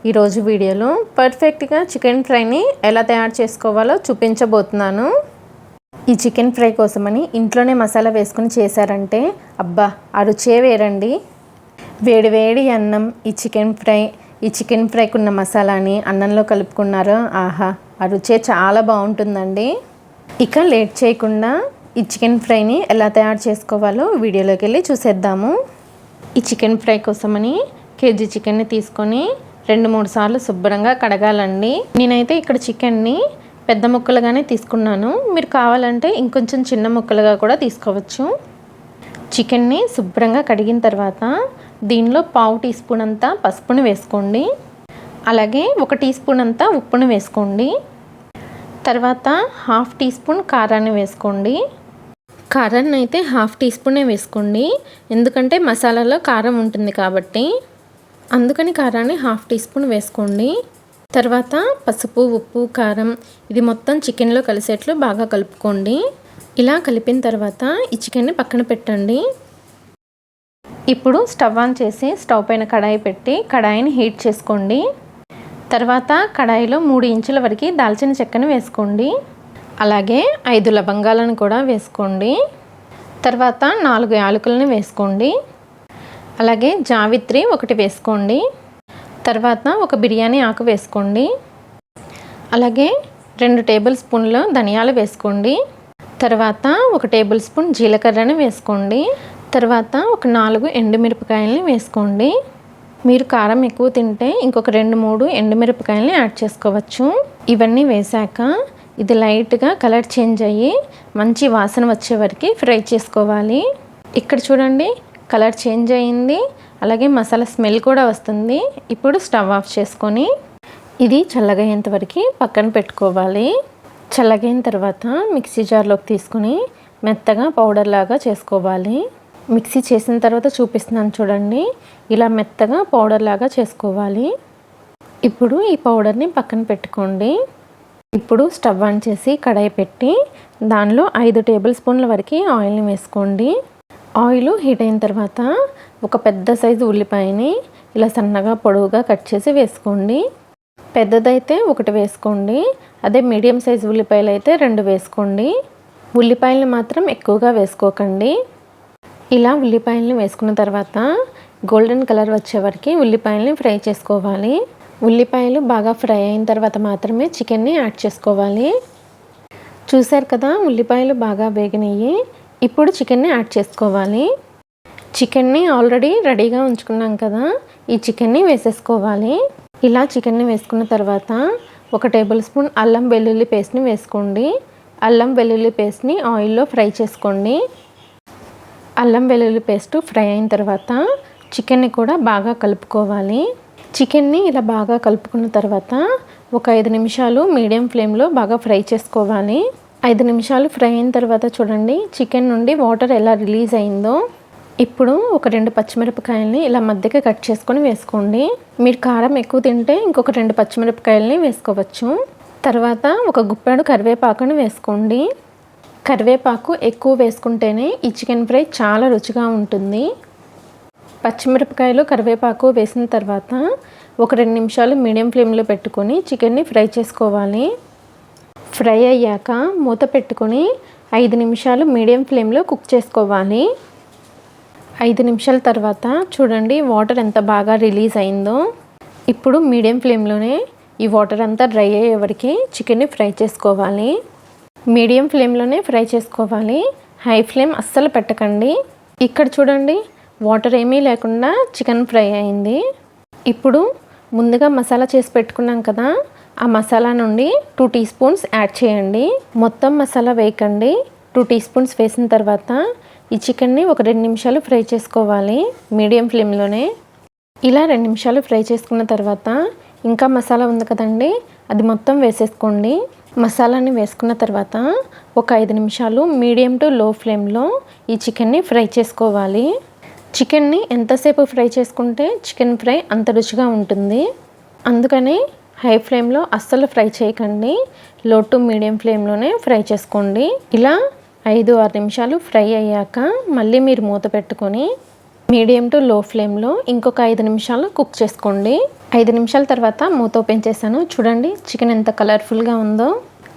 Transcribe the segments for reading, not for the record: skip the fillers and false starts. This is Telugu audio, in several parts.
ఈరోజు వీడియోలో పర్ఫెక్ట్గా చికెన్ ఫ్రైని ఎలా తయారు చేసుకోవాలో చూపించబోతున్నాను. ఈ చికెన్ ఫ్రై కోసమని ఇంట్లోనే మసాలా వేసుకుని చేశారంటే అబ్బా ఆ రుచే వేరండి. వేడి అన్నం ఈ చికెన్ ఫ్రైకి ఉన్న మసాలాని అన్నంలో కలుపుకున్నారో ఆహా ఆ రుచే చాలా బాగుంటుందండి. ఇక లేట్ చేయకుండా ఈ చికెన్ ఫ్రైని ఎలా తయారు చేసుకోవాలో వీడియోలోకి వెళ్ళి చూసేద్దాము. ఈ చికెన్ ఫ్రై కోసమని కేజీ చికెన్ని తీసుకొని 2-3 సార్లు శుభ్రంగా కడగాలండి. నేనైతే ఇక్కడ చికెన్ని పెద్ద ముక్కలుగానే తీసుకున్నాను. మీరు కావాలంటే ఇంకొంచెం చిన్న ముక్కలుగా కూడా తీసుకోవచ్చు. చికెన్ని శుభ్రంగా కడిగిన తర్వాత దీనిలో 1/2 టీ స్పూన్ అంతా పసుపుని వేసుకోండి. అలాగే 1 టీ స్పూన్ అంతా ఉప్పును వేసుకోండి. తర్వాత 1/2 టీ స్పూన్ కారాన్ని వేసుకోండి. కారాన్ని అయితే 1/2 టీ స్పూనే వేసుకోండి, ఎందుకంటే మసాలాలో కారం ఉంటుంది కాబట్టి. అందుకని కారాన్ని 1/2 టీ స్పూన్ వేసుకోండి. తర్వాత పసుపు, ఉప్పు, కారం ఇది మొత్తం చికెన్లో కలిసేట్లు బాగా కలుపుకోండి. ఇలా కలిపిన తర్వాత ఈ చికెన్ని పక్కన పెట్టండి. ఇప్పుడు స్టవ్ ఆన్ చేసి స్టవ్ పైన కడాయి పెట్టి కడాయిని హీట్ చేసుకోండి. తర్వాత కడాయిలో 3 ఇంచుల వరకు దాల్చిన చెక్కను వేసుకోండి. అలాగే 5 లవంగాలను కూడా వేసుకోండి. తర్వాత 4 యాలకులను వేసుకోండి. అలాగే జావిత్రి 1 వేసుకోండి. తర్వాత 1 బిర్యానీ ఆకు వేసుకోండి. అలాగే 2 టేబుల్ స్పూన్ల ధనియాలు వేసుకోండి. తర్వాత 1 టేబుల్ స్పూన్ జీలకర్రని వేసుకోండి. తర్వాత 4 ఎండుమిరపకాయలని వేసుకోండి. మీరు కారం ఎక్కువ తింటే ఇంకొక 2-3 ఎండుమిరపకాయలని యాడ్ చేసుకోవచ్చు. ఇవన్నీ వేశాక ఇది లైట్గా కలర్ చేంజ్ అయ్యి మంచి వాసన వచ్చే వరకు ఫ్రై చేసుకోవాలి. ఇక్కడ చూడండి కలర్ చేంజ్ అయ్యింది, అలాగే మసాలా స్మెల్ కూడా వస్తుంది. ఇప్పుడు స్టవ్ ఆఫ్ చేసుకొని ఇది చల్లగయ్యేంత వరకు పక్కన పెట్టుకోవాలి. చల్లగైన తర్వాత మిక్సీ జార్లోకి తీసుకొని మెత్తగా పౌడర్ లాగా చేసుకోవాలి. మిక్సీ చేసిన తర్వాత చూపిస్తున్నాను చూడండి, ఇలా మెత్తగా పౌడర్ లాగా చేసుకోవాలి. ఇప్పుడు ఈ పౌడర్ని పక్కన పెట్టుకోండి. ఇప్పుడు స్టవ్ ఆన్ చేసి కడాయి పెట్టి దానిలో 5 టేబుల్ స్పూన్ల వరకు ఆయిల్ని వేసుకోండి. ఆయిల్ హీట్ అయిన తర్వాత ఒక పెద్ద సైజు ఉల్లిపాయని ఇలా సన్నగా పొడవుగా కట్ చేసి వేసుకోండి. పెద్దదైతే 1 వేసుకోండి, అదే మీడియం సైజు ఉల్లిపాయలు అయితే 2 వేసుకోండి. ఉల్లిపాయలను మాత్రం ఎక్కువగా వేసుకోకండి. ఇలా ఉల్లిపాయలను వేసుకున్న తర్వాత గోల్డెన్ కలర్ వచ్చే వరకు ఉల్లిపాయలని ఫ్రై చేసుకోవాలి. ఉల్లిపాయలు బాగా ఫ్రై అయిన తర్వాత మాత్రమే చికెన్ని యాడ్ చేసుకోవాలి. చూశారు కదా ఉల్లిపాయలు బాగా వేగినాయి. ఇప్పుడు చికెన్ని యాడ్ చేసుకోవాలి. చికెన్ని ఆల్రెడీ రెడీగా ఉంచుకున్నాం కదా, ఈ చికెన్ని వేసేసుకోవాలి. ఇలా చికెన్ని వేసుకున్న తర్వాత 1 టేబుల్ స్పూన్ అల్లం వెల్లుల్లి పేస్ట్ని వేసుకోండి. అల్లం వెల్లుల్లి పేస్ట్ని ఆయిల్లో ఫ్రై చేసుకోండి. అల్లం వెల్లుల్లి పేస్ట్ ఫ్రై అయిన తర్వాత చికెన్ని కూడా బాగా కలుపుకోవాలి. చికెన్ని ఇలా బాగా కలుపుకున్న తర్వాత ఒక 5 నిమిషాలు మీడియం ఫ్లేమ్లో బాగా ఫ్రై చేసుకోవాలి. 5 నిమిషాలు ఫ్రై అయిన తర్వాత చూడండి చికెన్ నుండి వాటర్ ఎలా రిలీజ్ అయిందో. ఇప్పుడు ఒక 2 పచ్చిమిరపకాయలని ఇలా మధ్యకి కట్ చేసుకొని వేసుకోండి. మీరు కారం ఎక్కువ తింటే ఇంకొక 2 పచ్చిమిరపకాయలని వేసుకోవచ్చు. తర్వాత ఒక గుప్పెడు కరివేపాకుని వేసుకోండి. కరివేపాకు ఎక్కువ వేసుకుంటేనే ఈ చికెన్ ఫ్రై చాలా రుచిగా ఉంటుంది. పచ్చిమిరపకాయలు కరివేపాకు వేసిన తర్వాత ఒక 2 నిమిషాలు మీడియం ఫ్లేమ్లో పెట్టుకొని చికెన్ని ఫ్రై చేసుకోవాలి. ఫ్రై అయ్యాక మూత పెట్టుకొని 5 నిమిషాలు మీడియం ఫ్లేమ్లో కుక్ చేసుకోవాలి. 5 నిమిషాల తర్వాత చూడండి వాటర్ ఎంత బాగా రిలీజ్ అయిందో. ఇప్పుడు మీడియం ఫ్లేమ్లోనే ఈ వాటర్ అంతా డ్రై అయ్యే వరకు చికెన్ని ఫ్రై చేసుకోవాలి. మీడియం ఫ్లేమ్లోనే ఫ్రై చేసుకోవాలి, హై ఫ్లేమ్ అస్సలు పెట్టకండి. ఇక్కడ చూడండి వాటర్ ఏమీ లేకుండా చికెన్ ఫ్రై అయింది. ఇప్పుడు ముందుగా మసాలా చేసి పెట్టుకున్నాం కదా, ఆ మసాలా నుండి 2 టీ స్పూన్స్ యాడ్ చేయండి. మొత్తం మసాలా వేయకండి. 2 టీ స్పూన్స్ వేసిన తర్వాత ఈ చికెన్ని ఒక 2 నిమిషాలు ఫ్రై చేసుకోవాలి మీడియం ఫ్లేమ్లోనే. ఇలా 2 నిమిషాలు ఫ్రై చేసుకున్న తర్వాత ఇంకా మసాలా ఉంది కదండి, అది మొత్తం వేసేసుకోండి. మసాలాని వేసుకున్న తర్వాత ఒక 5 నిమిషాలు మీడియం టు లో ఫ్లేమ్లో ఈ చికెన్ని ఫ్రై చేసుకోవాలి. చికెన్ని ఎంతసేపు ఫ్రై చేసుకుంటే చికెన్ ఫ్రై అంత రుచిగా ఉంటుంది. అందుకని హై ఫ్లేమ్లో అస్సలు ఫ్రై చేయకండి, లో టు మీడియం ఫ్లేమ్లోనే ఫ్రై చేసుకోండి. ఇలా 5-6 నిమిషాలు ఫ్రై అయ్యాక మళ్ళీ మీరు మూత పెట్టుకొని మీడియం టు లో ఫ్లేమ్లో ఇంకొక 5 నిమిషాలు కుక్ చేసుకోండి. 5 నిమిషాల తర్వాత మూత ఓపెన్ చేశాను. చూడండి చికెన్ ఎంత కలర్ఫుల్గా ఉందో,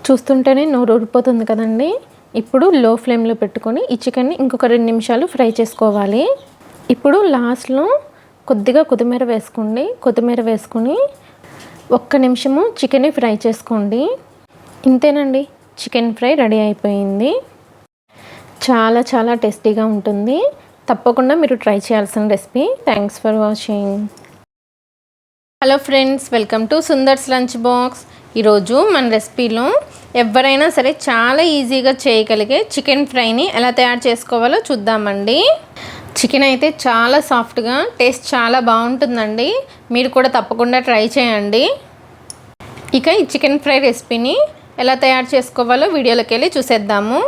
చూస్తుంటేనే నోరు ఊరిపోతుంది కదండి. ఇప్పుడు లో ఫ్లేమ్లో పెట్టుకొని ఈ చికెన్ని ఇంకొక 2 నిమిషాలు ఫ్రై చేసుకోవాలి. ఇప్పుడు లాస్ట్లో కొద్దిగా కొత్తిమీర వేసుకోండి. కొత్తిమీర వేసుకొని 1 నిమిషము చికెన్ని ఫ్రై చేసుకోండి. ఇంతేనండి, చికెన్ ఫ్రై రెడీ అయిపోయింది. చాలా చాలా టేస్టీగా ఉంటుంది. తప్పకుండా మీరు ట్రై చేయాల్సిన recipe. Thanks for watching. Hello friends, welcome to Sundar's lunch box. ఈరోజు మన రెసిపీలో ఎవరైనా సరే చాలా ఈజీగా చేయగలిగే చికెన్ ఫ్రైని ఎలా తయారు చేసుకోవాలో చూద్దామండి. చికెన్ అయితే చాలా సాఫ్ట్గా, టేస్ట్ చాలా బాగుంటుందండి. మీరు కూడా తప్పకుండా ట్రై చేయండి. ఇక ఈ చికెన్ ఫ్రై రెసిపీని ఎలా తయారు చేసుకోవాలో వీడియోలోకి వెళ్ళి చూసేద్దాము.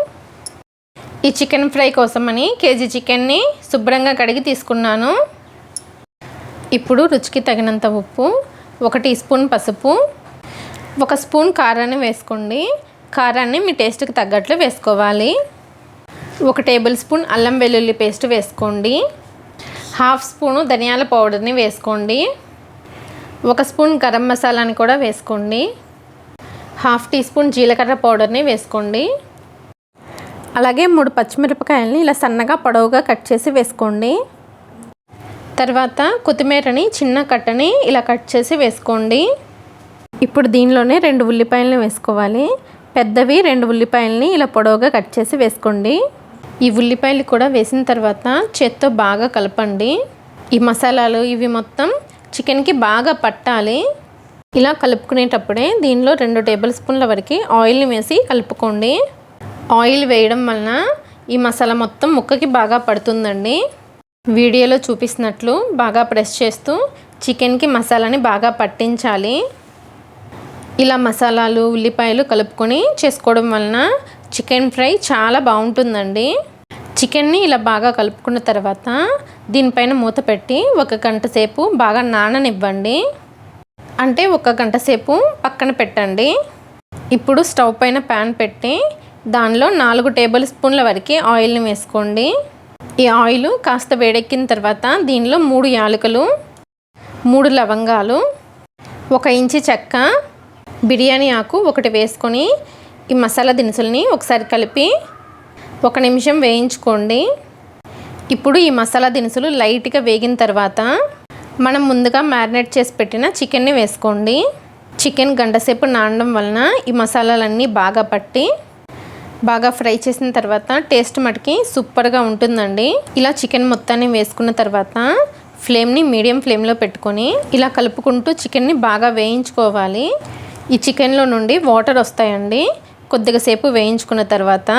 ఈ చికెన్ ఫ్రై కోసమని కేజీ చికెన్ని శుభ్రంగా కడిగి తీసుకున్నాను. ఇప్పుడు రుచికి తగినంత ఉప్పు, 1 టీ స్పూన్ పసుపు, 1 స్పూన్ కారాన్ని వేసుకోండి. కారాన్ని మీ టేస్ట్కి తగ్గట్లు వేసుకోవాలి. 1 టేబుల్ స్పూన్ అల్లం వెల్లుల్లి పేస్ట్ వేసుకోండి. 1/2 స్పూను ధనియాల పౌడర్ని వేసుకోండి. 1 స్పూన్ గరం మసాలాని కూడా వేసుకోండి. 1/2 టీ స్పూన్ జీలకర్ర పౌడర్ని వేసుకోండి. అలాగే 3 పచ్చిమిరపకాయలని ఇలా సన్నగా పొడవుగా కట్ చేసి వేసుకోండి. తర్వాత కొత్తిమీరని చిన్న కట్టని ఇలా కట్ చేసి వేసుకోండి. ఇప్పుడు దీనిలోనే 2 ఉల్లిపాయలని వేసుకోవాలి. పెద్దవి 2 ఉల్లిపాయలని ఇలా పొడవుగా కట్ చేసి వేసుకోండి. ఈ ఉల్లిపాయలు కూడా వేసిన తర్వాత చేత్తో బాగా కలపండి. ఈ మసాలాలు ఇవి మొత్తం చికెన్కి బాగా పట్టాలి. ఇలా కలుపుకునేటప్పుడే దీనిలో 2 టేబుల్ స్పూన్ల వరకు ఆయిల్ని వేసి కలుపుకోండి. ఆయిల్ వేయడం వలన ఈ మసాలా మొత్తం ముక్కకి బాగా పడుతుందండి. వీడియోలో చూపిస్తున్నట్లు బాగా ప్రెస్ చేస్తూ చికెన్కి మసాలాని బాగా పట్టించాలి. ఇలా మసాలాలు ఉల్లిపాయలు కలుపుకొని చేసుకోవడం వలన చికెన్ ఫ్రై చాలా బాగుంటుందండి. చికెన్ని ఇలా బాగా కలుపుకున్న తర్వాత దీనిపైన మూత పెట్టి 1 గంట సేపు బాగా నాననివ్వండి. అంటే 1 గంట సేపు పక్కన పెట్టండి. ఇప్పుడు స్టవ్ పైన ప్యాన్ పెట్టి దానిలో 4 టేబుల్ స్పూన్ల వరకు ఆయిల్ని వేసుకోండి. ఈ ఆయిల్ కాస్త వేడెక్కిన తర్వాత దీనిలో 3 యాలకులు, 3 లవంగాలు, 1 ఇంచు చెక్క, బిర్యానీ ఆకు 1 వేసుకొని ఈ మసాలా దినుసుల్ని ఒకసారి కలిపి 1 నిమిషం వేయించుకోండి. ఇప్పుడు ఈ మసాలా దినుసులు లైట్గా వేగిన తర్వాత మనం ముందుగా మ్యారినేట్ చేసి పెట్టిన చికెన్ని వేసుకోండి. చికెన్ గంట సేపు నానడం వలన ఈ మసాలాలన్నీ బాగా పట్టి బాగా ఫ్రై చేసిన తర్వాత టేస్ట్ మటుకి సూపర్గా ఉంటుందండి. ఇలా చికెన్ మొత్తాన్ని వేసుకున్న తర్వాత ఫ్లేమ్ని మీడియం ఫ్లేమ్లో పెట్టుకొని ఇలా కలుపుకుంటూ చికెన్ని బాగా వేయించుకోవాలి. ఈ చికెన్లో నుండి వాటర్ వస్తాయండి. కొద్దిగా సేపు వేయించుకున్న తర్వాత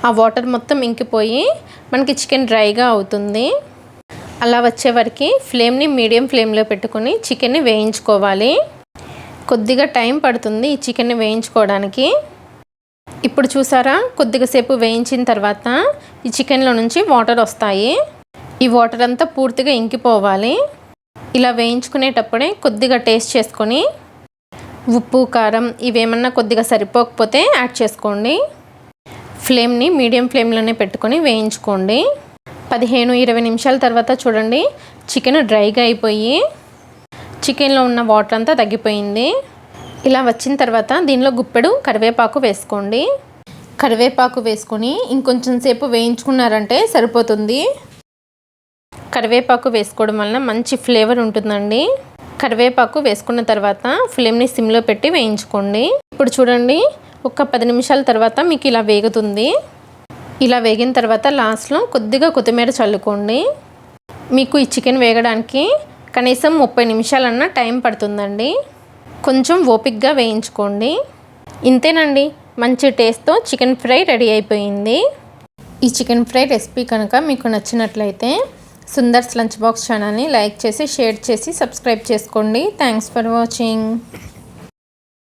ఆ వాటర్ మొత్తం ఇంకిపోయి మనకి చికెన్ డ్రైగా అవుతుంది. అలా వచ్చే వరకు ఫ్లేమ్ని మీడియం ఫ్లేమ్లో పెట్టుకొని చికెన్ని వేయించుకోవాలి. కొద్దిగా టైం పడుతుంది ఈ చికెన్ని వేయించుకోవడానికి. ఇప్పుడు చూసారా, కొద్దిగా సేపు వేయించిన తర్వాత ఈ చికెన్లో నుంచి వాటర్ వస్తాయి. ఈ వాటర్ అంతా పూర్తిగా ఇంకిపోవాలి. ఇలా వేయించుకునేటప్పుడే కొద్దిగా టేస్ట్ చేసుకొని ఉప్పు కారం ఇవేమన్నా కొద్దిగా సరిపోకపోతే యాడ్ చేసుకోండి. ఫ్లేమ్ని మీడియం ఫ్లేమ్లోనే పెట్టుకొని వేయించుకోండి. 15-20 నిమిషాల తర్వాత చూడండి, చికెన్ డ్రైగా అయిపోయి చికెన్లో ఉన్న వాటర్ అంతా తగ్గిపోయింది. ఇలా వచ్చిన తర్వాత దీనిలో గుప్పెడు కరివేపాకు వేసుకోండి. కరివేపాకు వేసుకొని ఇంకొంచెం సేపు వేయించుకున్నారంటే సరిపోతుంది. కరివేపాకు వేసుకోవడం వలన మంచి ఫ్లేవర్ ఉంటుందండి. కరివేపాకు వేసుకున్న తర్వాత ఫ్లేమ్ని సిమ్లో పెట్టి వేయించుకోండి. ఇప్పుడు చూడండి, ఒక 10 నిమిషాల తర్వాత మీకు ఇలా వేగుతుంది. ఇలా వేగిన తర్వాత లాస్ట్లో కొద్దిగా కొత్తిమీర చల్లుకోండి. మీకు ఈ చికెన్ వేగడానికి కనీసం 30 నిమిషాలన్నా టైం పడుతుందండి. కొంచెం ఓపిక్గా వేయించుకోండి. ఇంతేనండి, మంచి టేస్ట్తో చికెన్ ఫ్రై రెడీ అయిపోయింది. ఈ చికెన్ ఫ్రై రెసిపీ కనుక మీకు నచ్చినట్లయితే సుందర్స్ లంచ్ బాక్స్ ఛానల్ని లైక్ చేసి, షేర్ చేసి, సబ్స్క్రైబ్ చేసుకోండి. Thanks for watching.